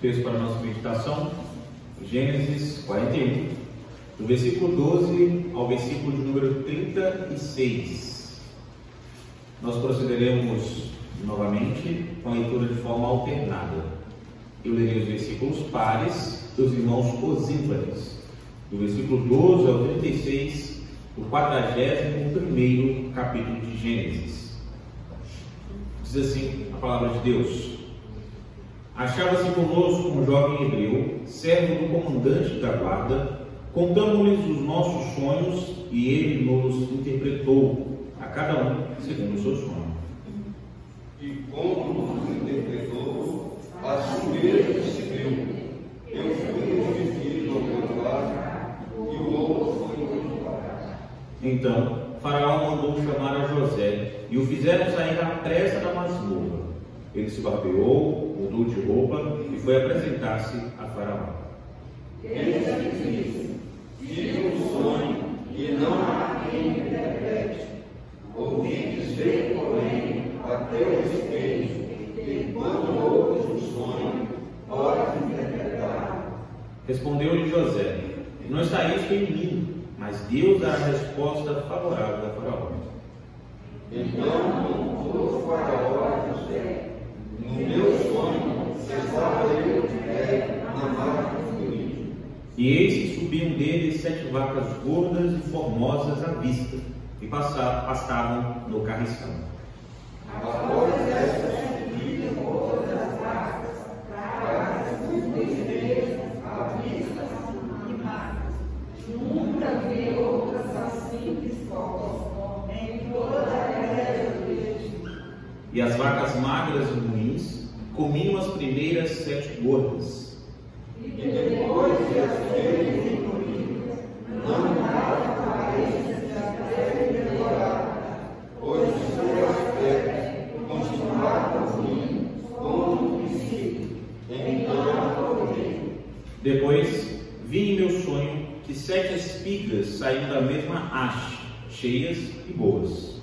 Texto para a nossa meditação, Gênesis 41, do versículo 12 ao versículo de número 36. Nós procederemos novamente com a leitura de forma alternada. Eu lerei os versículos pares dos irmãos os ímpares, do versículo 12 ao 36, do 41º capítulo de Gênesis. Diz assim a palavra de Deus: Achava-se conosco um jovem hebreu, servo do comandante da guarda. Contamos-lhes os nossos sonhos e ele nos interpretou, a cada um segundo o seu sonho. E como nos interpretou, a si mesmo se deu. Eu fui dividido ao meu lado e o outro foi encontrado. Então Faraó mandou chamar a José e o fizeram sair à pressa da masmorra. Ele se barbeou, mudou de roupa e foi apresentar-se a Faraó. Ele disse: tive um sonho e não há quem me interprete. Ouvi dizer, porém, a teu respeito, que quando ouves um sonho, podes interpretar. Respondeu-lhe José: Não está isso em mim, mas Deus dará a resposta favorável a Faraó. Então contou Faraó a José: no meu sonho, estava eu de pé na margem do Nilo. E eis que subiam dele 7 vacas gordas e formosas à vista, e pastavam no carriçal. Após estas subiam outras vacas, fracas, desdeias, à vista e magras. Nunca vi outras assim dispostas, em toda a terra do Egito. E as vacas magras e ruins comiam as primeiras 7 gordas. E depois de as terem engolidas, não dava paredes da terra devorada, pois o seu aspecto continuava ruim, como o princípio. Então acordei. Depois vi em meu sonho que 7 espigas saíam da mesma haste, cheias e boas.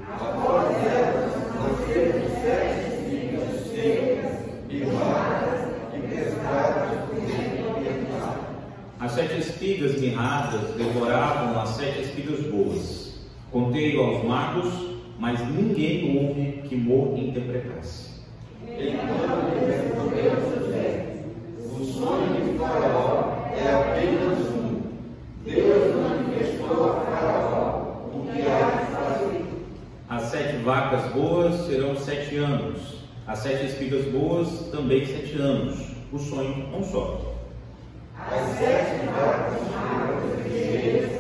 Após elas, nasceram 7 espigas secas e vagas e pescadas por dentro oriental. As 7 espigas mirradas devoravam as 7 espigas boas. Contei-o aos magos, mas ninguém houve que mo interpretasse. Então lhe respondeu José: o sonho de Faraó é apenas um. Deus manifestou a Faraó o que há de fazer. As 7 vacas boas serão 7 anos. As 7 espigas boas também 7 anos. O sonho não só. As 7 vacas magras e cheias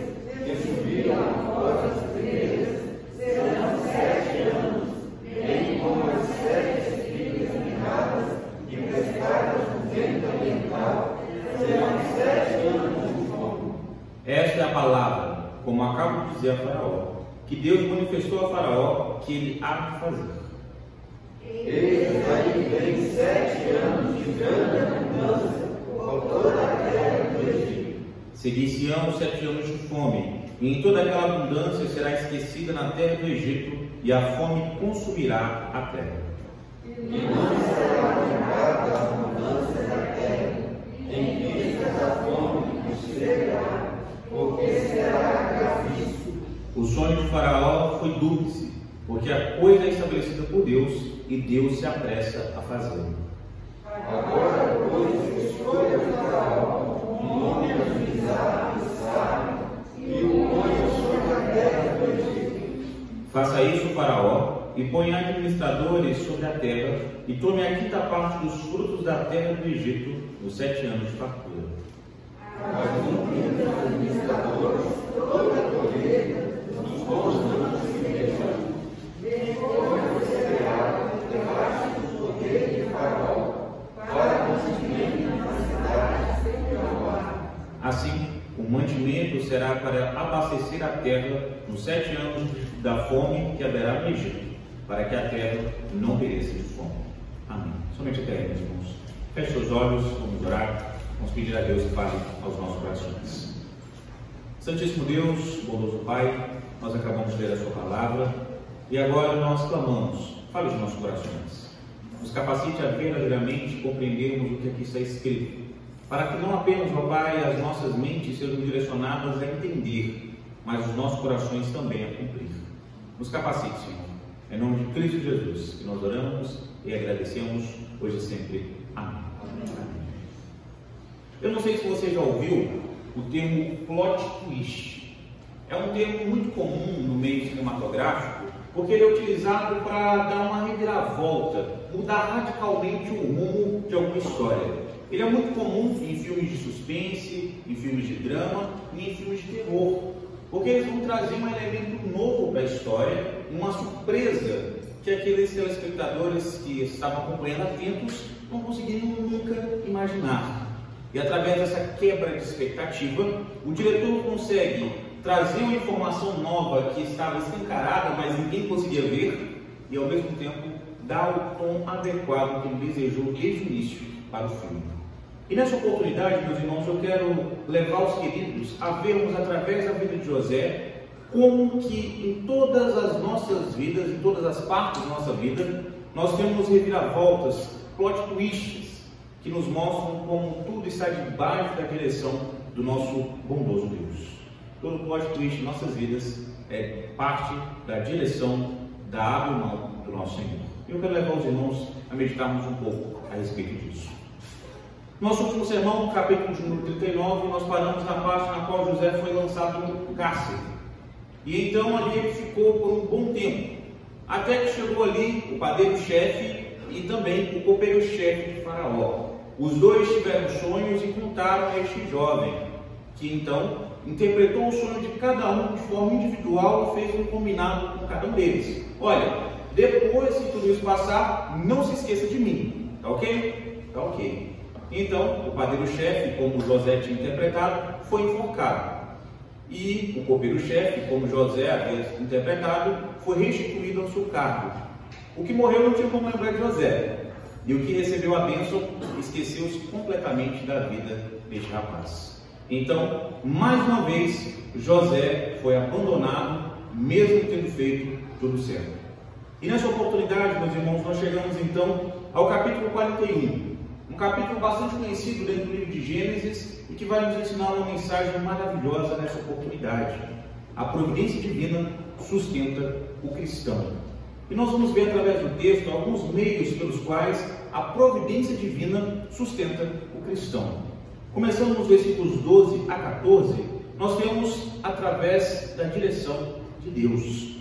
que subiram após as primeiras serão 7 anos, bem como as 7 espigas mirradas e pescadas no vento oriental serão 7 anos de fome. Esta é a palavra, como acabo de dizer a Faraó, que Deus manifestou a Faraó que ele há de fazer. Eis aí vem 7 anos de grande abundância por toda a terra do Egito. Seguir-se-ão 7 anos de fome, e em toda aquela abundância será esquecida na terra do Egito, e a fome consumirá a terra. E não será lembrada a abundância da terra, em vista da fome que seguirá, porque será gravíssimo. O sonho de Faraó foi dúplice, porque a coisa é estabelecida por Deus, e Deus se apressa a fazê-lo. Agora, pois, escolha Faraó um homem ajuizado e sábio, e o ponha sobre a terra do Egito. Faça isso, Faraó, e ponha administradores sobre a terra, e tome a 5ª parte dos frutos da terra do Egito, nos 7 anos de fartura. Mas cumprindo os administradores toda a colheita dos bons anos que virão. Depois será debaixo do poder de Faraó, para mantimento na cidade sem Jeová. Assim, o mantimento será para abastecer a terra nos 7 anos da fome que haverá no Egito, para que a terra não pereça de fome. Amém. Somente até aí, meus irmãos. Feche seus olhos, vamos orar, vamos pedir a Deus que fale aos nossos corações. Santíssimo Deus, bondoso Pai, nós acabamos de ler a sua palavra e agora nós clamamos, fale aos nossos corações. nos capacite a verdadeiramente compreendermos o que aqui está escrito, para que não apenas, ó Pai, as nossas mentes sejam direcionadas a entender, mas os nossos corações também a cumprir. Nos capacite, Senhor. Em nome de Cristo Jesus, que nós oramos e agradecemos hoje e sempre. Amém. Amém. Eu não sei se você já ouviu o termo plot twist. É um termo muito comum no meio cinematográfico, porque ele é utilizado para dar uma reviravolta, mudar radicalmente o rumo de alguma história. Ele é muito comum em filmes de suspense, em filmes de drama e em filmes de terror, porque eles vão trazer um elemento novo para a história, uma surpresa que aqueles telespectadores que estavam acompanhando atentos não conseguiram nunca imaginar. E através dessa quebra de expectativa, o diretor consegue trazer uma informação nova que estava escancarada, mas ninguém conseguia ver, e ao mesmo tempo dar o tom adequado que ele desejou desde o início para o filme. E nessa oportunidade, meus irmãos, eu quero levar os queridos a vermos através da vida de José como que em todas as nossas vidas, em todas as partes da nossa vida, nós temos reviravoltas, plot twists, que nos mostram como tudo está debaixo da direção do nosso bondoso Deus. Todo plot twist em nossas vidas é parte da direção da hábil mão do nosso Senhor. E eu quero levar os irmãos a meditarmos um pouco a respeito disso. Nosso último sermão, capítulo de número 39, nós paramos na parte na qual José foi lançado no cárcere. E então ali ele ficou por um bom tempo, até que chegou ali o padeiro-chefe e também o copeiro-chefe de Faraó. Os dois tiveram sonhos e contaram a este jovem, que então interpretou o sonho de cada um de forma individual e fez um combinado com cada um deles. Olha, depois que tudo isso passar, não se esqueça de mim, tá ok? Tá ok. Então, o padeiro-chefe, como José tinha interpretado, foi enforcado. E o copeiro-chefe, como José havia interpretado, foi restituído ao seu cargo. O que morreu não tinha como lembrar de José. E o que recebeu a bênção esqueceu-se completamente da vida deste rapaz. Então, mais uma vez, José foi abandonado, mesmo tendo feito tudo certo. E nessa oportunidade, meus irmãos, nós chegamos então ao capítulo 41. Um capítulo bastante conhecido dentro do livro de Gênesis e que vai nos ensinar uma mensagem maravilhosa nessa oportunidade. A providência divina sustenta o cristão. E nós vamos ver através do texto alguns meios pelos quais a providência divina sustenta o cristão. Começando nos versículos 12 a 14, nós temos através da direção de Deus.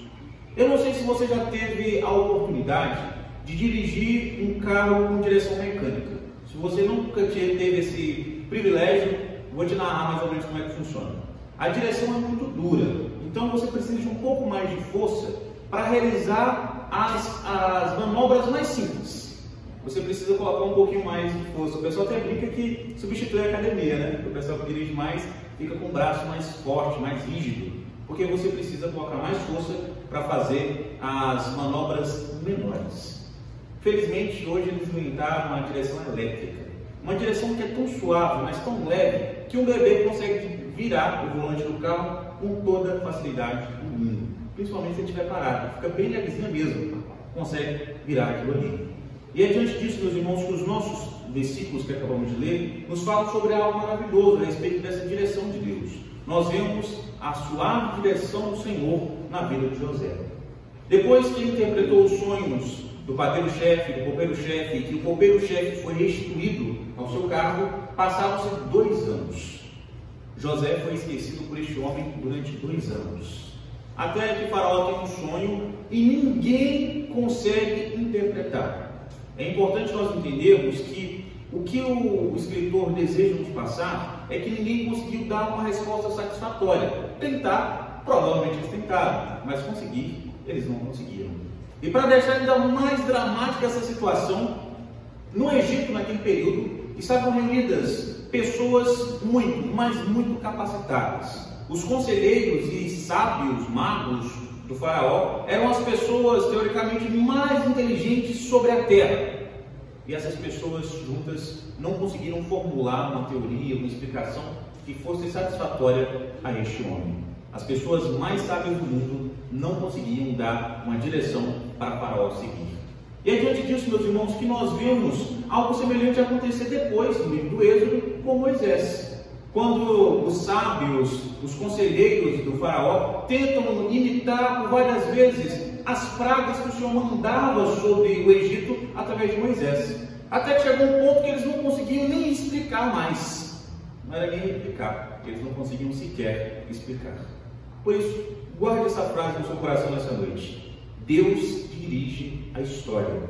Eu não sei se você já teve a oportunidade de dirigir um carro com direção mecânica. Se você nunca teve esse privilégio, vou te narrar mais ou menos como é que funciona. A direção é muito dura, então você precisa de um pouco mais de força para realizar as manobras mais simples. Você precisa colocar um pouquinho mais de força. O pessoal até brinca que substitui a academia, né? O pessoal que dirige mais fica com o braço mais forte, mais rígido, porque você precisa colocar mais força para fazer as manobras menores. Felizmente, hoje eles inventaram uma direção elétrica. Uma direção que é tão suave, mas tão leve, que um bebê consegue virar o volante do carro com toda a facilidade do mundo. Principalmente se ele estiver parado. Fica bem levezinha mesmo. Consegue virar aquilo ali. E é diante disso, meus irmãos, que os nossos versículos que acabamos de ler nos falam sobre algo maravilhoso a respeito dessa direção de Deus. Nós vemos a suave direção do Senhor na vida de José. Depois que ele interpretou os sonhos do padeiro-chefe, do copeiro-chefe, e que o copeiro-chefe foi restituído ao seu cargo, passaram-se 2 anos. José foi esquecido por este homem durante 2 anos. Até que Faraó tem um sonho e ninguém consegue interpretar. É importante nós entendermos que o escritor deseja nos passar é que ninguém conseguiu dar uma resposta satisfatória. Tentar, provavelmente eles tentaram, mas conseguir, eles não conseguiram. E para deixar ainda mais dramática essa situação, no Egito, naquele período, estavam reunidas pessoas muito capacitadas. Os conselheiros e sábios magos do faraó eram as pessoas, teoricamente, mais inteligentes sobre a terra. E essas pessoas juntas não conseguiram formular uma teoria, uma explicação que fosse satisfatória a este homem. As pessoas mais sábias do mundo não conseguiam dar uma direção para Faraó seguir. E é diante disso, meus irmãos, que nós vemos algo semelhante acontecer depois, no livro do Êxodo, com Moisés. Quando os sábios, os conselheiros do faraó, tentam imitar por várias vezes as pragas que o Senhor mandava sobre o Egito através de Moisés. Até que chegou um ponto que eles não conseguiam nem explicar mais. Não era nem replicar, eles não conseguiam sequer explicar. Por isso, guarde essa frase no seu coração nessa noite. Deus dirige a história.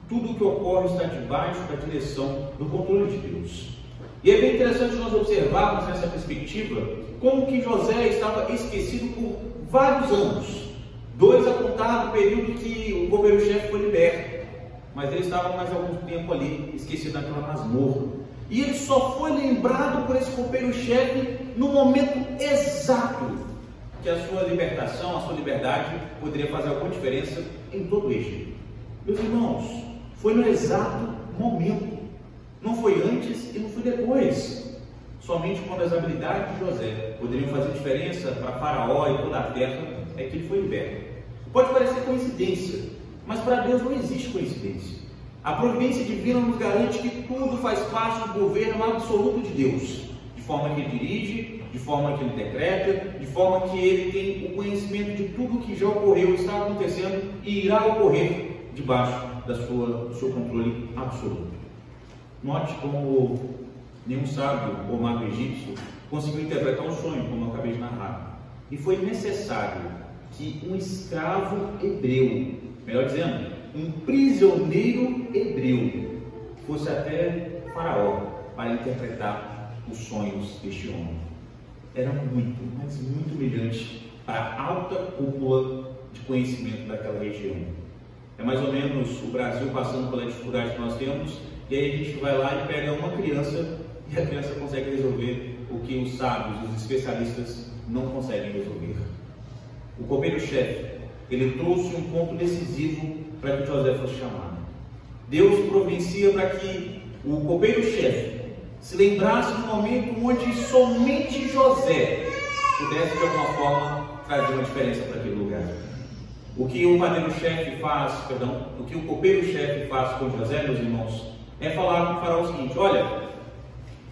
Tudo o que ocorre está debaixo da direção do controle de Deus. E é bem interessante nós observarmos nessa perspectiva como que José estava esquecido por vários anos. 2 apontaram o período que o copeiro-chefe foi liberto, mas ele estava mais algum tempo ali, esquecido naquela masmorra. E ele só foi lembrado por esse copeiro-chefe no momento exato que a sua libertação, a sua liberdade poderia fazer alguma diferença em todo o Egito. Meus irmãos, foi no exato momento. Não foi antes e não foi depois. Somente quando as habilidades de José poderiam fazer diferença para Faraó e toda a terra é que ele foi liberto. Pode parecer coincidência, mas para Deus não existe coincidência. A providência divina nos garante que tudo faz parte do governo absoluto de Deus, de forma que ele dirige, de forma que ele decreta, de forma que ele tem o conhecimento de tudo que já ocorreu, está acontecendo e irá ocorrer debaixo do seu controle absoluto. Note como nenhum sábio ou mago egípcio conseguiu interpretar um sonho, como eu acabei de narrar. E foi necessário que um escravo hebreu, melhor dizendo, um prisioneiro hebreu, fosse até Faraó para interpretar os sonhos deste homem. Era muito, mas muito humilhante para a alta cúpula de conhecimento daquela região. É mais ou menos o Brasil passando pela dificuldade que nós temos, e aí a gente vai lá e pega uma criança, e a criança consegue resolver o que os sábios, os especialistas não conseguem resolver. O copeiro-chefe, ele trouxe um ponto decisivo para que José fosse chamado. Deus providencia para que o copeiro-chefe se lembrasse do momento onde somente José pudesse de alguma forma trazer uma diferença para aquele lugar. O que o copeiro-chefe faz com José, meus irmãos, é falar com o faraó o seguinte: olha,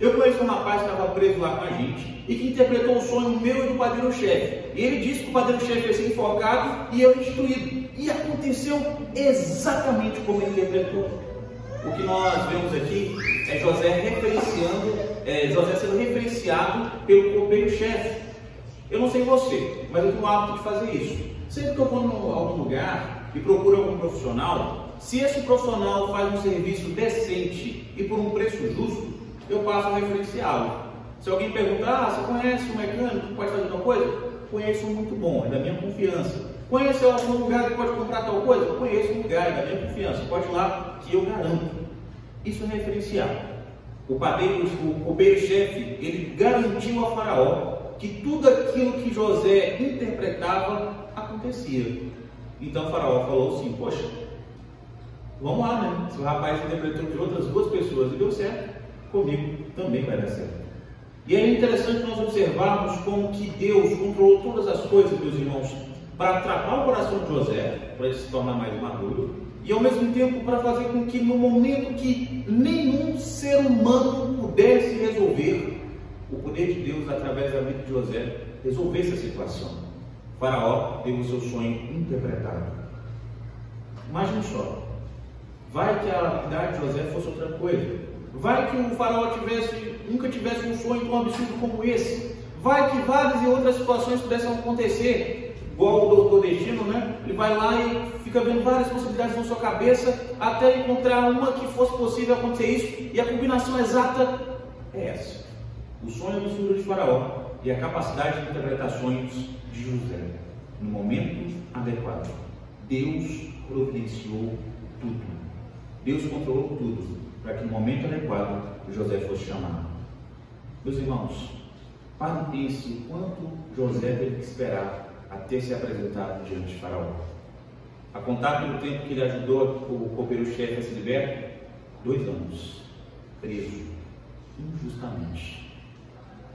eu conheço um rapaz que estava preso lá com a gente e que interpretou o sonho meu e do padeiro-chefe. E ele disse que o padeiro-chefe ia ser enforcado e eu instituído. E aconteceu exatamente como ele interpretou. O que nós vemos aqui é José sendo referenciado pelo copeiro-chefe. Eu não sei você, mas eu tenho o hábito de fazer isso. Sempre que eu vou em algum lugar e procuro algum profissional, se esse profissional faz um serviço decente e por um preço justo, eu passo a referenciá-lo. Se alguém perguntar, você conhece um mecânico que pode fazer tal coisa? Conheço um muito bom, é da minha confiança. Conhece algum lugar que pode comprar tal coisa? Conheço um lugar, é da minha confiança. Pode ir lá que eu garanto. Isso é referenciar. O copeiro-chefe, ele garantiu a Faraó que tudo aquilo que José interpretava acontecia. Então o Faraó falou assim: poxa, vamos lá, né? Se o rapaz interpretou de outras 2 pessoas e deu certo, comigo também vai dar certo. E é interessante nós observarmos como que Deus controlou todas as coisas, meus irmãos, para tratar o coração de José, para ele se tornar mais maduro, e ao mesmo tempo para fazer com que no momento que nenhum ser humano pudesse resolver, o poder de Deus, através da vida de José, resolvesse a situação. O faraó teve o seu sonho interpretado. Imagine só, vai que a habilidade de José fosse outra coisa. Vai que o faraó nunca tivesse um sonho tão absurdo como esse. Vai que várias e outras situações pudessem acontecer, igual o doutor Destino, né? Ele vai lá e fica vendo várias possibilidades na sua cabeça, até encontrar uma que fosse possível acontecer isso, e a combinação exata é essa. O sonho absurdo de Faraó e a capacidade de interpretar sonhos de José. No momento adequado, Deus providenciou tudo. Deus controlou tudo para que no momento adequado José fosse chamado. Meus irmãos, pare e pense o quanto José teve que esperar até se apresentar diante de Faraó. A contar pelo tempo que ele ajudou o copeiro-chefe a se libertar, 2 anos, preso, injustamente.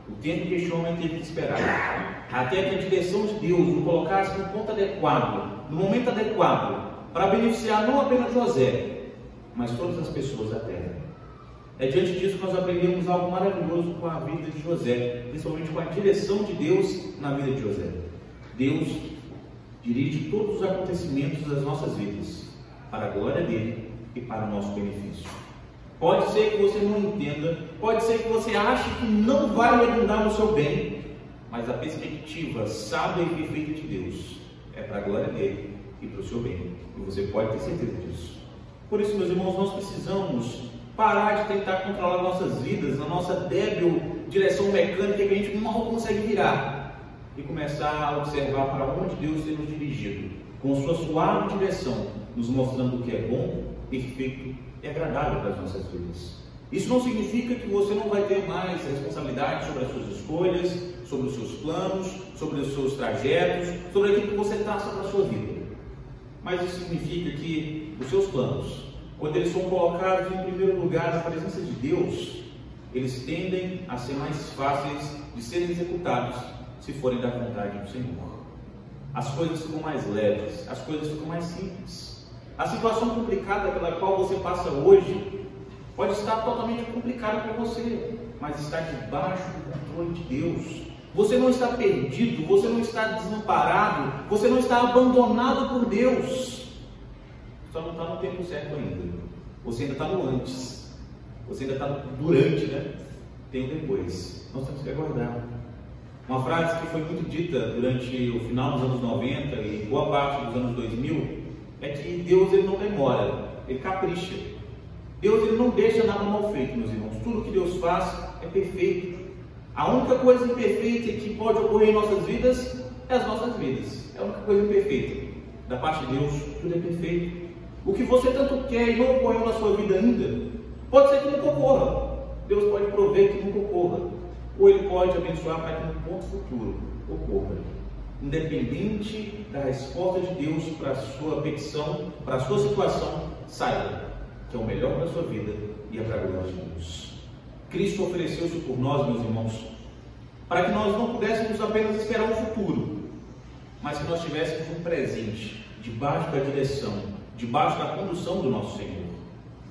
O tempo que este homem teve que esperar, até que a direção de Deus o colocasse no ponto adequado, no momento adequado, para beneficiar não apenas José, mas todas as pessoas da terra. É diante disso que nós aprendemos algo maravilhoso com a vida de José, principalmente com a direção de Deus na vida de José. Deus dirige todos os acontecimentos das nossas vidas para a glória dele e para o nosso benefício. Pode ser que você não entenda, pode ser que você ache que não vai redundar no seu bem, mas a perspectiva sábia e perfeita de Deus é para a glória dele e para o seu bem. E você pode ter certeza disso. Por isso, meus irmãos, nós precisamos parar de tentar controlar nossas vidas na nossa débil direção mecânica que a gente mal consegue virar e começar a observar para onde Deus tem nos dirigido, com sua suave direção, nos mostrando o que é bom, perfeito e agradável para as nossas vidas. Isso não significa que você não vai ter mais responsabilidade sobre as suas escolhas, sobre os seus planos, sobre os seus trajetos, sobre aquilo que você traça para a sua vida. Mas isso significa que os seus planos, quando eles são colocados em primeiro lugar na presença de Deus, eles tendem a ser mais fáceis de serem executados se forem da vontade do Senhor. As coisas ficam mais leves, as coisas ficam mais simples. A situação complicada pela qual você passa hoje pode estar totalmente complicada para você, mas está debaixo do controle de Deus. Você não está perdido, você não está desamparado, você não está abandonado por Deus. Só não está no tempo certo ainda. Você ainda está no antes. Você ainda está no durante, né? Tem o depois. Nós temos que aguardar. Uma frase que foi muito dita durante o final dos anos 90 e boa parte dos anos 2000 é que Deus ele não demora, ele capricha. Deus ele não deixa nada mal feito, meus irmãos. Tudo que Deus faz é perfeito. A única coisa imperfeita que pode ocorrer em nossas vidas é as nossas vidas. É a única coisa imperfeita. Da parte de Deus, tudo é perfeito. O que você tanto quer e não ocorreu na sua vida ainda, pode ser que nunca ocorra. Deus pode prover que nunca ocorra. Ou Ele pode abençoar para que no ponto futuro ocorra. Independente da resposta de Deus para a sua petição, para a sua situação, saiba que é o melhor para a sua vida e é para a glória de Deus. Cristo ofereceu-se por nós, meus irmãos, para que nós não pudéssemos apenas esperar um futuro, mas que nós tivéssemos um presente, debaixo da direção, debaixo da condução do nosso Senhor,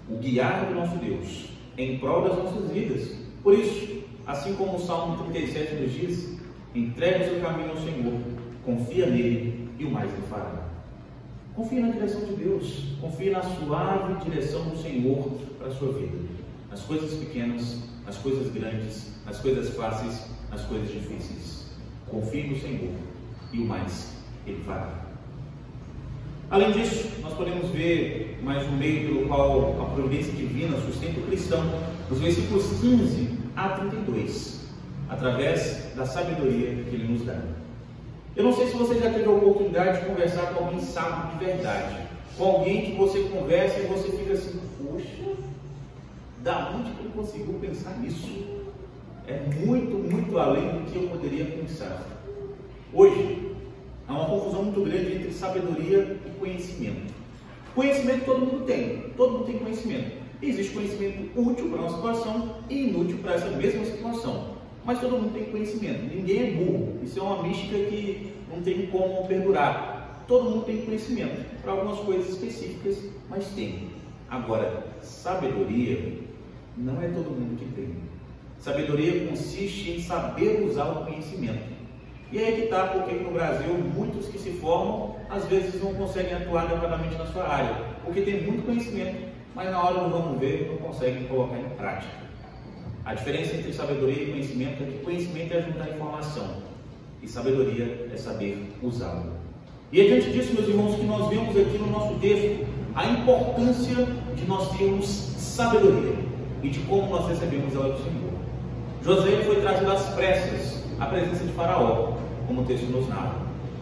o guiar do nosso Deus, em prol das nossas vidas. Por isso, assim como o Salmo 37 nos diz, entregue o seu caminho ao Senhor, confia nele e o mais ele fará. Confie na direção de Deus, confie na suave direção do Senhor para a sua vida, nas coisas pequenas, nas coisas grandes, nas coisas fáceis, nas coisas difíceis. Confie no Senhor e o mais ele fará. Além disso, nós podemos ver mais um meio pelo qual a providência divina sustenta o cristão, nos versículos 15 a 32, através da sabedoria que ele nos dá. Eu não sei se você já teve a oportunidade de conversar com alguém sábio de verdade, com alguém que você conversa e você fica assim, poxa, da onde que ele conseguiu pensar nisso? É muito, muito além do que eu poderia pensar. Hoje, há uma confusão muito grande entre sabedoria e conhecimento. Conhecimento todo mundo tem conhecimento. Existe conhecimento útil para uma situação e inútil para essa mesma situação. Mas todo mundo tem conhecimento, ninguém é burro. Isso é uma mística que não tem como perdurar. Todo mundo tem conhecimento para algumas coisas específicas, mas tem. Agora, sabedoria não é todo mundo que tem. Sabedoria consiste em saber usar o conhecimento. E aí que está, porque no Brasil muitos que se formam às vezes não conseguem atuar adequadamente na sua área, porque tem muito conhecimento, mas na hora do vamos ver não conseguem colocar em prática. A diferença entre sabedoria e conhecimento é que conhecimento é juntar informação e sabedoria é saber usá-la. E é diante disso, meus irmãos, que nós vemos aqui no nosso texto a importância de nós termos sabedoria e de como nós recebemos ela do Senhor. José foi trazido às pressas à presença de Faraó, como o texto nos narra.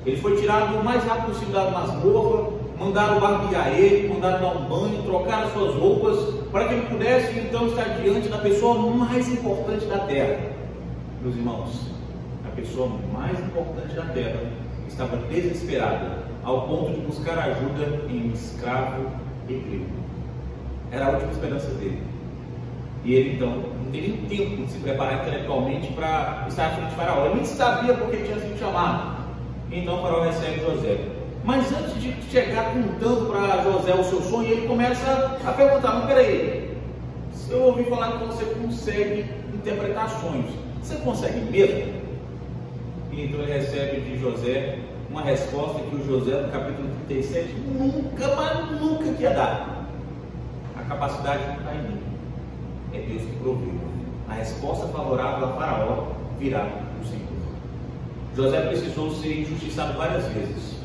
Ele foi tirado o mais rápido possível da masmorra, mandaram barbear ele, mandaram dar um banho, trocar as suas roupas, para que ele pudesse então estar diante da pessoa mais importante da terra. Meus irmãos, a pessoa mais importante da terra estava desesperada, ao ponto de buscar ajuda em um escravo hebreu. Era a última esperança dele. E ele então não teve nem tempo de se preparar intelectualmente para estar à frente de Faraó. Ele nem sabia por que tinha sido chamado. Então Faraó recebe José. Mas antes de chegar contando para José o seu sonho, ele começa a perguntar: mas peraí, se eu ouvi falar que você consegue interpretar sonhos, você consegue mesmo? E então ele recebe de José uma resposta que o José, no capítulo 37, nunca quer dar. A capacidade não está em mim, é Deus que proveu. A resposta favorável a Faraó virá do Senhor. José precisou ser injustiçado várias vezes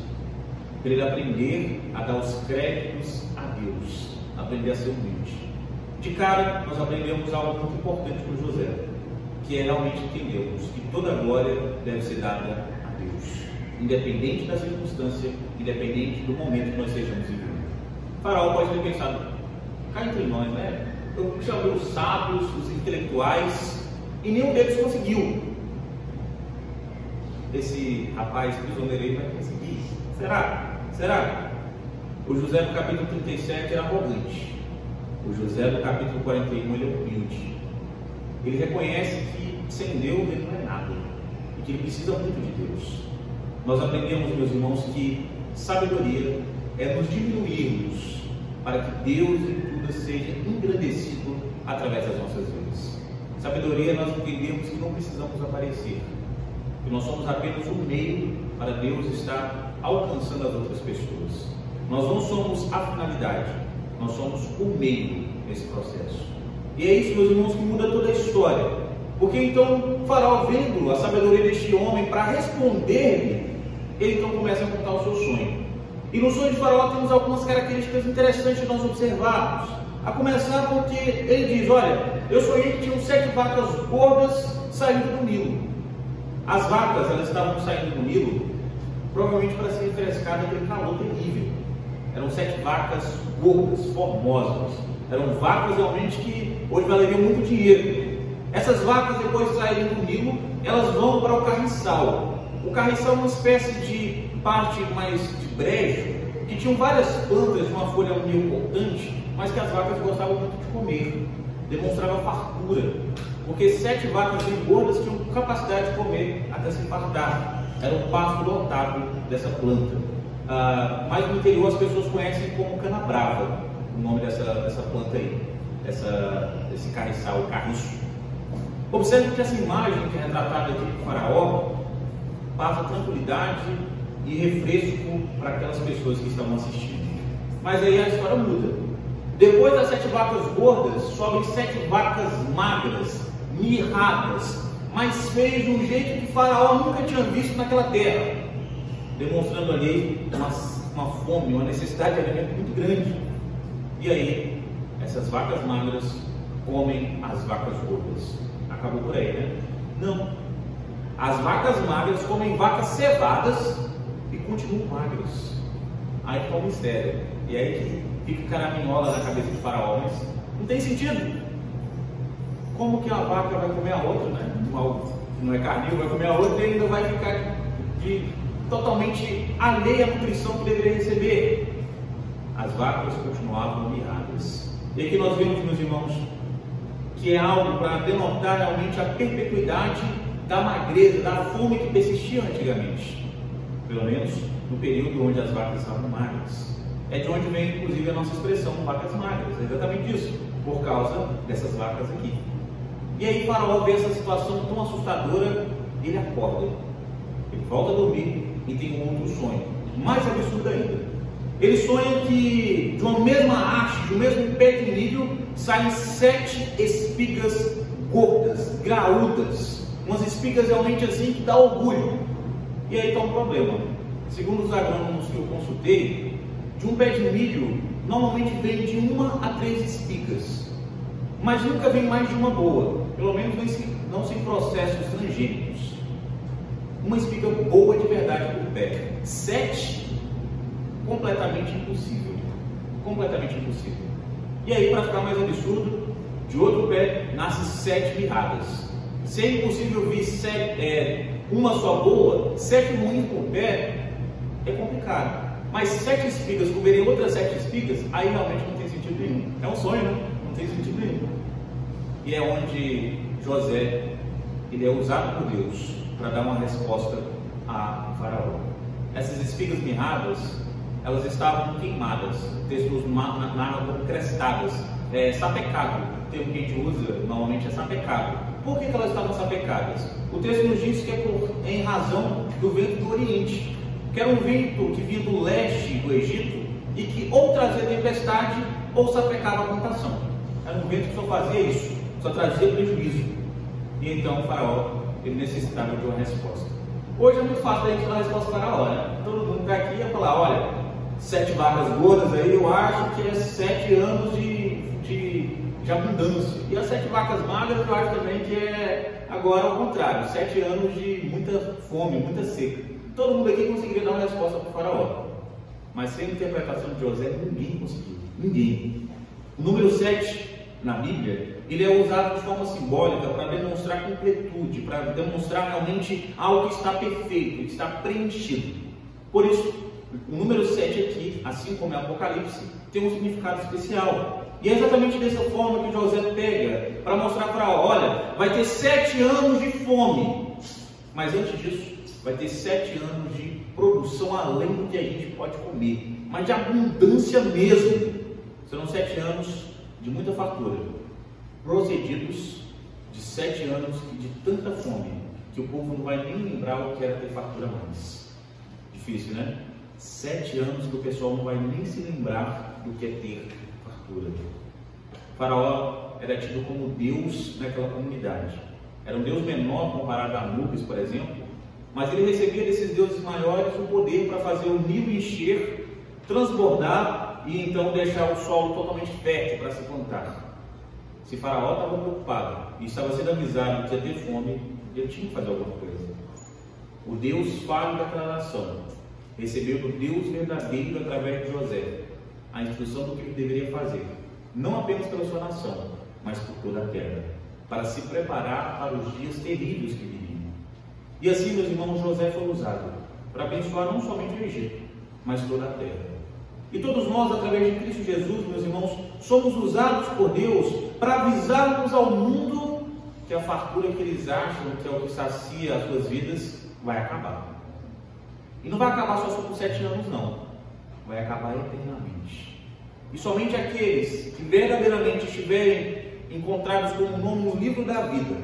para ele aprender a dar os créditos a Deus, aprender a ser humilde. De cara, nós aprendemos algo muito importante com José, que é realmente entendermos que toda a glória deve ser dada a Deus, independente da circunstância, independente do momento que nós estejamos vivendo. Faraó pode ter pensado: cá entre nós, né? Eu chamei os sábios, os intelectuais, e nenhum deles conseguiu. Esse rapaz prisioneiro vai conseguir? Será? O José no capítulo 37 era arrogante. O José no capítulo 41 ele é humilde. Ele reconhece que sem Deus ele não é nada e que ele precisa muito de Deus. Nós aprendemos, meus irmãos, que sabedoria é nos diminuirmos para que Deus em tudo seja engrandecido através das nossas vidas. Sabedoria, nós entendemos que não precisamos aparecer, que nós somos apenas um meio para Deus estar alcançando as outras pessoas. Nós não somos a finalidade, nós somos o meio nesse processo. E é isso, meus irmãos, que muda toda a história. Porque então Faraó, vendo a sabedoria deste homem para responder-lhe, ele então começa a contar o seu sonho. E no sonho de Faraó temos algumas características interessantes de nós observarmos. A começar porque ele diz: olha, eu sonhei que tinham 7 vacas gordas saindo do Nilo. As vacas, elas estavam saindo do Nilo provavelmente para se refrescar daquele calor terrível. Eram 7 vacas gordas, formosas. Eram vacas realmente que hoje valeriam muito dinheiro. Essas vacas, depois de saírem do Nilo, elas vão para o carriçal. O carriçal é uma espécie de parte mais de brejo, que tinham várias plantas de uma folha meio cortante, mas que as vacas gostavam muito de comer. Demonstrava fartura, porque 7 vacas bem gordas tinham capacidade de comer até se fartar. Era um pasto lotado dessa planta. Mas no interior as pessoas conhecem como cana-brava, o nome dessa planta aí, esse carriçal, o carriço. Observe que essa imagem que é retratada aqui por Faraó passa tranquilidade e refresco para aquelas pessoas que estavam assistindo. Mas aí a história muda. Depois das 7 vacas gordas, sobem 7 vacas magras, mirradas, mas feias de um jeito que Faraó nunca tinha visto naquela terra, demonstrando ali uma fome, uma necessidade de alimento muito grande. E aí, essas vacas magras comem as vacas gordas. Acabou por aí, né? Não. As vacas magras comem vacas cevadas e continuam magras. Aí fica um mistério. E aí que fica caraminhola na cabeça de Faraó, mas não tem sentido. Como que uma vaca vai comer a outra, né? Não é carnívoro, vai comer a outra e ainda vai ficar totalmente alheia à nutrição que deveria receber. As vacas continuavam mirradas. E aqui nós vemos, meus irmãos, que é algo para denotar realmente a perpetuidade da magreza, da fome que persistia antigamente, pelo menos no período onde as vacas estavam magras. É de onde vem inclusive a nossa expressão vacas magras, é exatamente isso, por causa dessas vacas aqui. E aí Faraó vê essa situação tão assustadora, ele acorda, ele volta a dormir e tem um outro sonho, mais absurdo ainda. Ele sonha que de uma mesma haste, de um mesmo pé de milho, saem 7 espigas gordas, graúdas, umas espigas realmente assim que dá orgulho. E aí está um problema. Segundo os agrônomos que eu consultei, de um pé de milho normalmente vem de 1 a 3 espigas, mas nunca vem mais de uma boa, pelo menos não sem processos transgênicos. Uma espiga boa de verdade por pé. 7, completamente impossível. Completamente impossível. E aí, para ficar mais absurdo, de outro pé nasce 7 mirradas. Se é impossível vir uma só boa, 7 ruins por pé é complicado. Mas 7 espigas comerem outras 7 espigas, aí realmente não tem sentido nenhum. É um sonho, né? Não tem sentido nenhum. E é onde José ele é usado por Deus para dar uma resposta a Faraó. essas espigas mirradas, elas estavam queimadas. O texto nos narra como crestadas, sapecado. O termo que a gente usa normalmente é sapecado. Por que elas estavam sapecadas? O texto nos diz que é em razão do vento do Oriente, que era um vento que vinha do leste do Egito e que ou trazia tempestade ou sapecava a plantação. Era um vento que só fazia isso, só trazia prejuízo. E então o faraó, ele necessitava de uma resposta. Hoje é muito fácil a gente dar a resposta para Faraó, né? Todo mundo está aqui e falar, olha, 7 vacas gordas aí, eu acho que é 7 anos de abundância. E as 7 vacas magras eu acho também que é agora ao contrário, 7 anos de muita fome, muita seca. Todo mundo aqui conseguiria dar uma resposta para o Faraó. Mas sem a interpretação de José, ninguém conseguiu. Ninguém. O número 7 na Bíblia, ele é usado de forma simbólica para demonstrar completude, para demonstrar realmente algo que está perfeito, que está preenchido. Por isso, o número 7 aqui, assim como é Apocalipse, tem um significado especial. E é exatamente dessa forma que José pega para mostrar para ela, olha, vai ter 7 anos de fome, mas antes disso, vai ter 7 anos de produção além do que a gente pode comer, mas de abundância mesmo. Serão 7 anos de muita fartura, procedidos de 7 anos de tanta fome, que o povo não vai nem lembrar o que era ter fartura mais. Difícil, né? 7 anos que o pessoal não vai nem se lembrar do que é ter fartura. O faraó era tido como Deus naquela comunidade. Era um Deus menor comparado a Anubis, por exemplo, mas ele recebia desses deuses maiores o poder para fazer o Nilo encher, transbordar e então deixar o solo totalmente fértil para se plantar. Se Faraó estava preocupado e estava sendo avisado que ia ter fome, ele tinha que fazer alguma coisa. O Deus falho daquela nação recebeu do Deus verdadeiro através de José a instrução do que ele deveria fazer, não apenas pela sua nação, mas por toda a terra, para se preparar para os dias terríveis que viriam. E assim, meus irmãos, José foi usado para abençoar não somente o Egito, mas toda a terra. E todos nós, através de Cristo Jesus, meus irmãos, somos usados por Deus para avisarmos ao mundo que a fartura que eles acham que é o que sacia as suas vidas vai acabar. E não vai acabar só por 7 anos, não. Vai acabar eternamente. E somente aqueles que verdadeiramente estiverem encontrados com o nome no livro da vida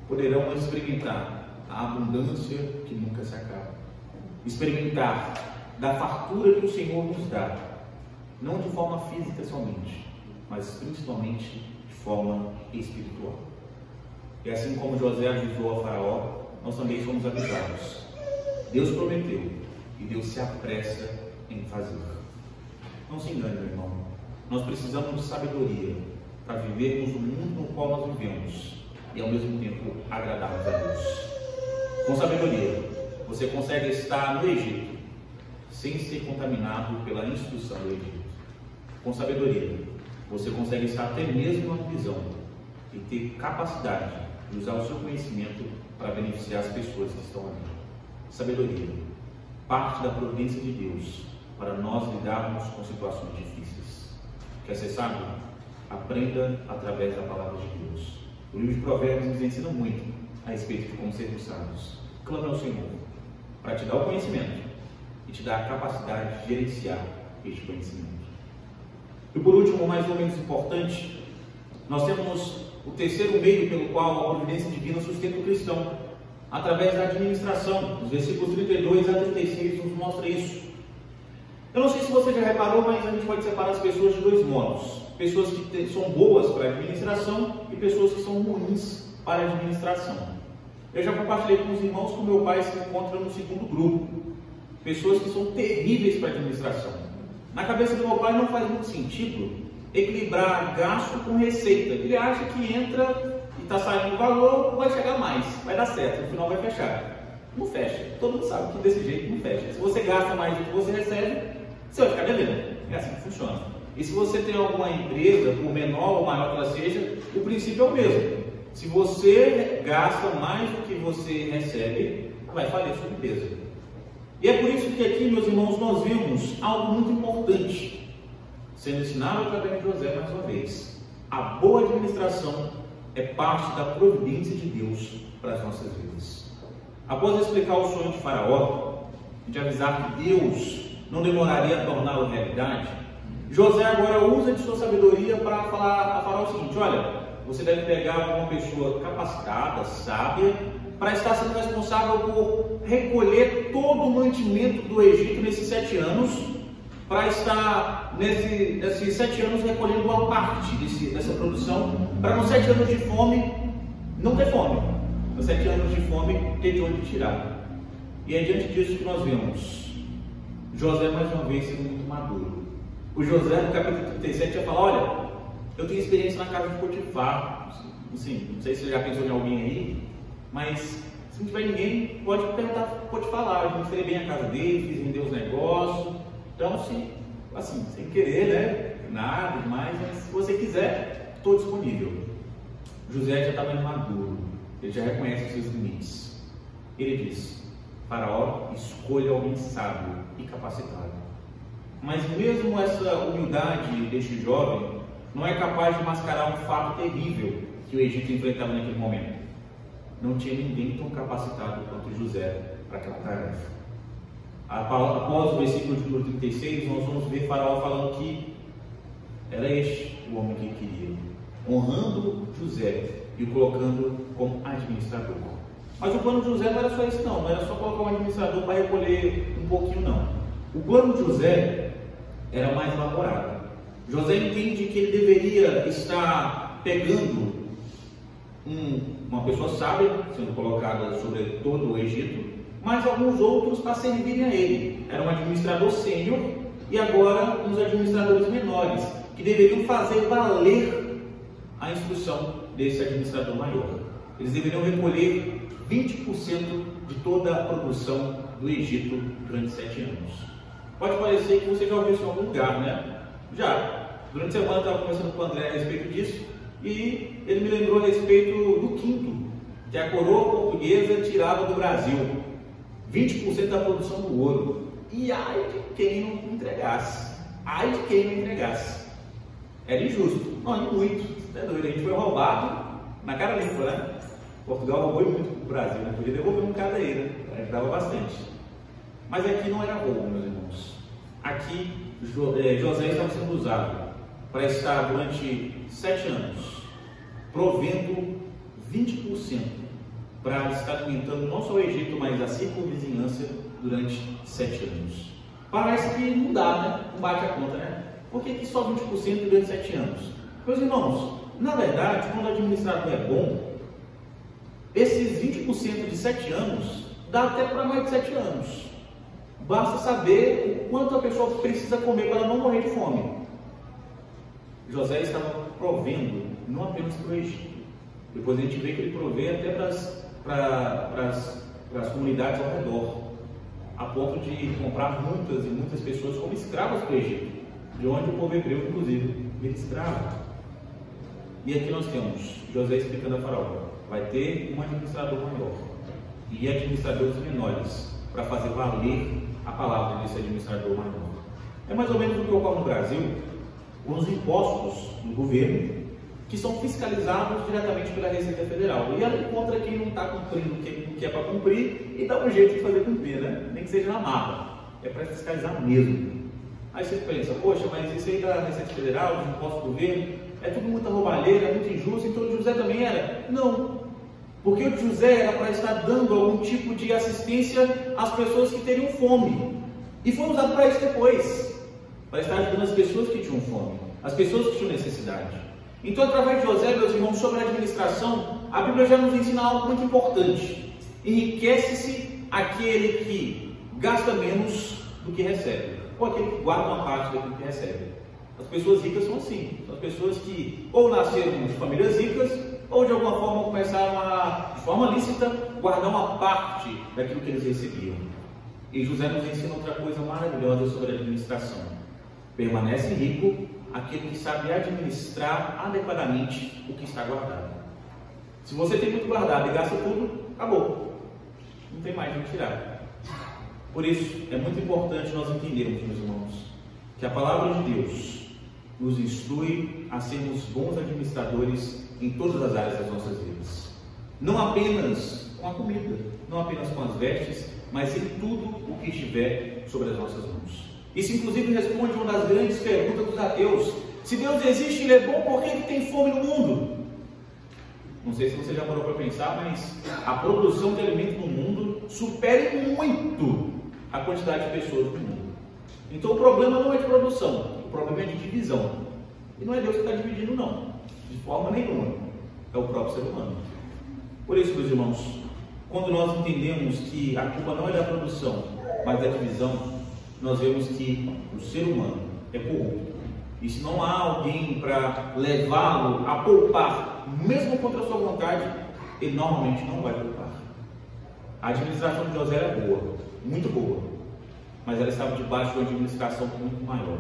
poderão experimentar a abundância que nunca se acaba. Experimentar da fartura que o Senhor nos dá, não de forma física somente, mas principalmente de forma espiritual. E assim como José avisou a Faraó, nós também somos avisados. Deus prometeu e Deus se apressa em fazer. Não se engane, meu irmão. Nós precisamos de sabedoria para vivermos o mundo no qual nós vivemos e ao mesmo tempo agradarmos a Deus. Com sabedoria, você consegue estar no Egito sem ser contaminado pela instrução do Egito. Com sabedoria, você consegue estar até mesmo na prisão e ter capacidade de usar o seu conhecimento para beneficiar as pessoas que estão ali. Sabedoria, parte da providência de Deus para nós lidarmos com situações difíceis. Quer ser sábio? Aprenda através da palavra de Deus. O livro de Provérbios nos ensina muito a respeito de como sermos sábios. Clame ao Senhor para te dar o conhecimento e te dar a capacidade de gerenciar este conhecimento. E por último, mais ou menos importante, nós temos o terceiro meio pelo qual a providência divina sustenta o cristão, através da administração. Os versículos 32 a 36 nos mostra isso. Eu não sei se você já reparou, mas a gente pode separar as pessoas de 2 modos. Pessoas que são boas para a administração e pessoas que são ruins para a administração. Eu já compartilhei com os irmãos que o meu pai se encontra no segundo grupo. Pessoas que são terríveis para a administração. Na cabeça do meu pai não faz muito sentido equilibrar gasto com receita. Ele acha que entra e está saindo valor, vai chegar mais, vai dar certo, no final vai fechar. Não fecha. Todo mundo sabe que desse jeito não fecha. Se você gasta mais do que você recebe, você vai ficar devendo. É assim que funciona. E se você tem alguma empresa, por menor ou maior que ela seja, o princípio é o mesmo. Se você gasta mais do que você recebe, vai falir sua empresa. E é por isso que aqui, meus irmãos, nós vimos algo muito importante sendo ensinado através de José mais uma vez. A boa administração é parte da providência de Deus para as nossas vidas. Após explicar o sonho de Faraó, de avisar que Deus não demoraria a torná-lo realidade, José agora usa de sua sabedoria para falar a Faraó o seguinte: olha, você deve pegar uma pessoa capacitada, sábia, para estar sendo responsável por recolher todo o mantimento do Egito nesses 7 anos, para estar nesses 7 anos recolhendo uma parte dessa produção, para nos 7 anos de fome não ter fome, nos 7 anos de fome ter de onde tirar. E é diante disso que nós vemos José mais uma vez sendo muito maduro. O José no capítulo 37 já fala: olha, eu tenho experiência na casa de Potifar. Assim, não sei se você já pensou em alguém aí, mas se não tiver ninguém, pode perguntar para Potifar lá. Eu administrei bem a casa dele, fiz render os negócios. Então, assim, sem querer, né? Nada demais, mas se você quiser, estou disponível. José já está mais maduro, ele já reconhece os seus limites. Ele diz: Faraó, escolha alguém sábio e capacitado. Mas mesmo essa humildade deste jovem não é capaz de mascarar um fato terrível que o Egito enfrentava naquele momento. Não tinha ninguém tão capacitado quanto José para aquela tarefa. Após o versículo de número 36, nós vamos ver Faraó falando que era este o homem que ele queria, honrando José e o colocando como administrador. Mas o plano de José não era só isso, não era só colocar um administrador para recolher um pouquinho, não. O plano de José era mais elaborado. José entende que ele deveria estar pegando uma pessoa sábia, sendo colocada sobre todo o Egito, mas alguns outros para servirem a ele. Era um administrador sênior e agora uns administradores menores, que deveriam fazer valer a instrução desse administrador maior. Eles deveriam recolher 20% de toda a produção do Egito durante 7 anos. Pode parecer que você já ouviu isso em algum lugar, né? Já. Durante a semana eu estava conversando com o André a respeito disso e ele me lembrou a respeito do quinto, que a coroa portuguesa tirava do Brasil 20% da produção do ouro. E ai de quem não entregasse. Ai de quem não entregasse. Era injusto. Não, e muito. É doido. A gente foi roubado na cara limpa, né? Portugal roubou muito para o Brasil, né? Podia devolver um cada aí, né? Ajudava bastante. Mas aqui não era roubo, meus irmãos. Aqui José estava sendo usado para estar durante 7 anos provendo 20% para estar alimentando não só o Egito, mas a circunvizinhança durante 7 anos. Parece que não dá, né? Não bate a conta, né? Por que só 20% durante 7 anos? Meus irmãos, na verdade, quando o administrador é bom, esses 20% de 7 anos dá até para mais de 7 anos. Basta saber o quanto a pessoa precisa comer para ela não morrer de fome. José estava provendo não apenas para o Egito. Depois a gente vê que ele provê até para as comunidades ao redor, a ponto de comprar muitas e muitas pessoas como escravas para o Egito, de onde o povo hebreu, inclusive, vira escravo. E aqui nós temos José explicando a Faraó: vai ter um administrador maior e administradores menores para fazer valer a palavra desse administrador maior. É mais ou menos o que ocorre no Brasil com os impostos do governo, que são fiscalizados diretamente pela Receita Federal. E ela encontra quem não está cumprindo o que é para cumprir e dá um jeito de fazer cumprir, né? Nem que seja na marra. É para fiscalizar mesmo. Aí você pensa: poxa, mas isso aí da Receita Federal, dos impostos do governo, é tudo muita roubalheira, é muito injusto, então o de José também era? Não. Porque o de José era para estar dando algum tipo de assistência às pessoas que teriam fome. E foi usado para isso depois, para estar ajudando as pessoas que tinham fome, as pessoas que tinham necessidade. Então, através de José, meus irmãos, sobre a administração, a Bíblia já nos ensina algo muito importante: enriquece-se aquele que gasta menos do que recebe, ou aquele que guarda uma parte daquilo que recebe. As pessoas ricas são assim, são as pessoas que ou nasceram de famílias ricas, ou de alguma forma começaram a, de forma lícita, guardar uma parte daquilo que eles recebiam. E José nos ensina outra coisa maravilhosa sobre a administração: permanece rico aquele que sabe administrar adequadamente o que está guardado. Se você tem muito guardado e gasta tudo, acabou, não tem mais de tirar. Por isso é muito importante nós entendermos, meus irmãos, que a palavra de Deus nos instrui a sermos bons administradores em todas as áreas das nossas vidas. Não apenas com a comida, não apenas com as vestes, mas em tudo o que estiver sobre as nossas mãos. Isso inclusive responde uma das grandes perguntas dos ateus: se Deus existe, Ele é bom, por que Ele tem fome no mundo? Não sei se você já parou para pensar, mas a produção de alimento no mundo supera muito a quantidade de pessoas no mundo. Então o problema não é de produção, o problema é de divisão. E não é Deus que está dividindo, não, de forma nenhuma. É o próprio ser humano. Por isso, meus irmãos, quando nós entendemos que a culpa não é da produção, mas da divisão, nós vemos que o ser humano é corrupto. E se não há alguém para levá-lo a poupar, mesmo contra a sua vontade, ele normalmente não vai poupar. A administração de José era boa, muito boa, mas ela estava debaixo de uma administração muito maior.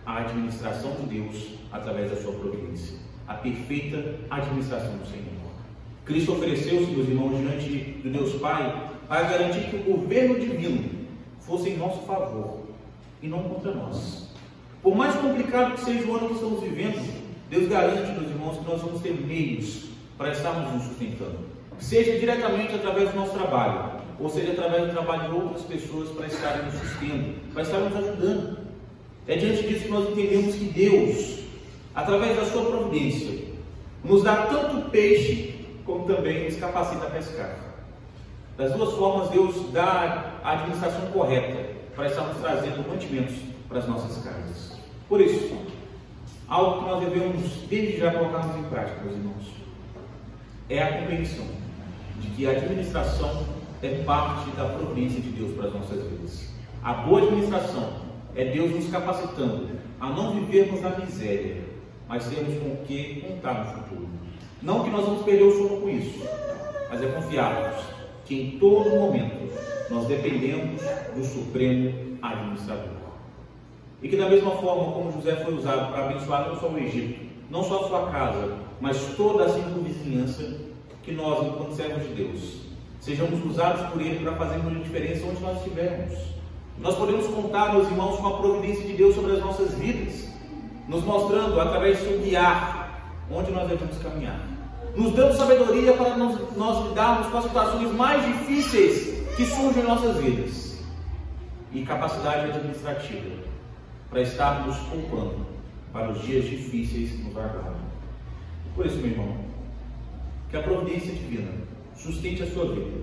A administração de Deus através da sua providência. A perfeita administração do Senhor. Cristo ofereceu-se, meus irmãos, diante do Deus Pai, para garantir que o governo divino fosse em nosso favor e não contra nós. Por mais complicado que seja o ano que estamos vivendo, Deus garante, meus irmãos, que nós vamos ter meios para estarmos nos sustentando. Seja diretamente através do nosso trabalho, ou seja através do trabalho de outras pessoas para estarem nos sustentando, para estarem nos ajudando. É diante disso que nós entendemos que Deus, através da sua providência, nos dá tanto peixe, como também nos capacita a pescar. Das duas formas, Deus dá a administração correta para estarmos trazendo mantimentos para as nossas casas. Por isso, algo que nós devemos desde já colocarmos em prática, meus irmãos, é a compreensão de que a administração é parte da providência de Deus para as nossas vidas. A boa administração é Deus nos capacitando a não vivermos na miséria, mas termos com o que contar no futuro. Não que nós vamos perder o sono com isso, mas é confiarmos que em todo momento nós dependemos do Supremo Administrador. E que da mesma forma como José foi usado para abençoar não só o Egito, não só a sua casa, mas toda a circunvizinhança, que nós, enquanto servos de Deus, sejamos usados por Ele para fazermos a diferença onde nós estivermos. Nós podemos contar, meus irmãos, com a providência de Deus sobre as nossas vidas, nos mostrando, através do seu guiar, onde nós devemos caminhar, nos dando sabedoria para nós lidarmos com as situações mais difíceis que surgem em nossas vidas, e capacidade administrativa para estarmos poupando para os dias difíceis que nos aguardam. Por isso, meu irmão, que a providência divina sustente a sua vida,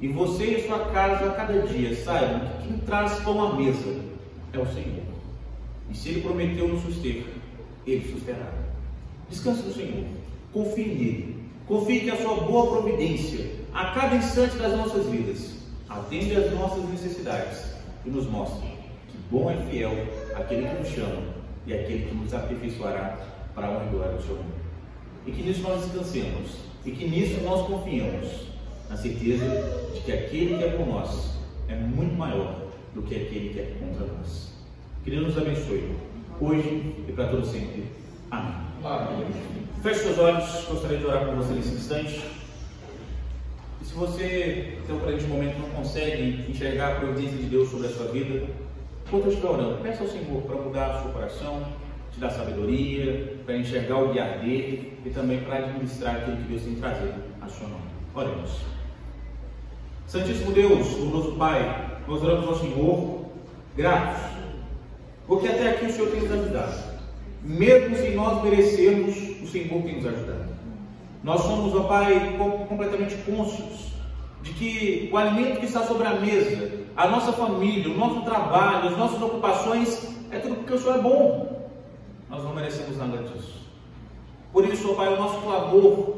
e você e a sua casa a cada dia saibam que quem traz pão à mesa é o Senhor, e se Ele prometeu nos suster, Ele susterá. Descanse no Senhor, confie nele, confie que a sua boa providência a cada instante das nossas vidas atende às nossas necessidades e nos mostra que bom é fiel aquele que nos chama e aquele que nos aperfeiçoará para a honra e glória do seu nome. E que nisso nós descansemos, e que nisso nós confiemos, na certeza de que aquele que é por nós é muito maior do que aquele que é contra nós. Que Deus nos abençoe, hoje e para todo sempre. Amém. Amém. Feche seus olhos, gostaria de orar por você nesse instante. E se você, até o presente momento, não consegue enxergar a providência de Deus sobre a sua vida, enquanto eu estiver orando, peça ao Senhor para mudar o seu coração, te dar sabedoria, para enxergar o guiar dele e também para administrar aquilo que Deus tem trazido a seu nome. Oremos. Santíssimo Deus, bondoso Pai, nós oramos ao Senhor, gratos, porque até aqui o Senhor tem nos ajudado. Mesmo sem nós merecermos, o Senhor tem nos ajudado. Nós somos, ó Pai, completamente cônscios de que o alimento que está sobre a mesa, a nossa família, o nosso trabalho, as nossas ocupações, é tudo porque o Senhor é bom. Nós não merecemos nada disso. Por isso, ó Pai, o nosso clamor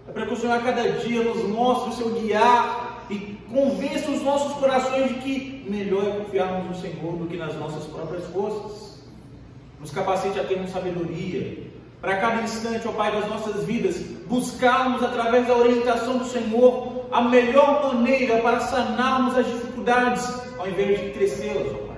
é para que o Senhor a cada dia nos mostre o seu guiar e convença os nossos corações de que melhor é confiarmos no Senhor do que nas nossas próprias forças. Nos capacite a termos sabedoria, para cada instante, ó Pai, das nossas vidas, buscarmos através da orientação do Senhor a melhor maneira para sanarmos as dificuldades, ao invés de crescê-las, ó Pai.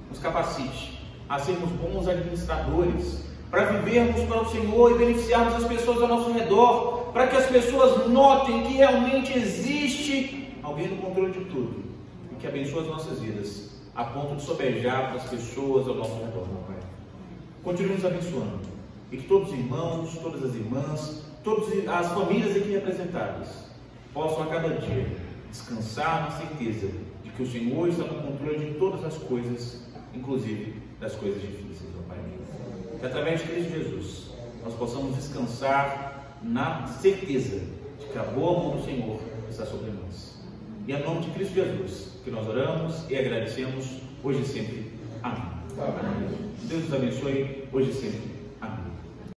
Nos capacite a sermos bons administradores, para vivermos para o Senhor e beneficiarmos as pessoas ao nosso redor, para que as pessoas notem que realmente existe alguém no controle de tudo, e que abençoe as nossas vidas, a ponto de sobejar as pessoas ao nosso redor, meu Pai. Continue nos abençoando, e que todos os irmãos, todas as irmãs, todas as famílias aqui representadas, possam a cada dia descansar na certeza de que o Senhor está no controle de todas as coisas, inclusive das coisas difíceis, ó Pai. Que através de Cristo Jesus nós possamos descansar na certeza de que a boa mão do Senhor está sobre nós. E é em nome de Cristo Jesus que nós oramos e agradecemos hoje e sempre. Amém. Amém. Deus nos abençoe hoje e sempre.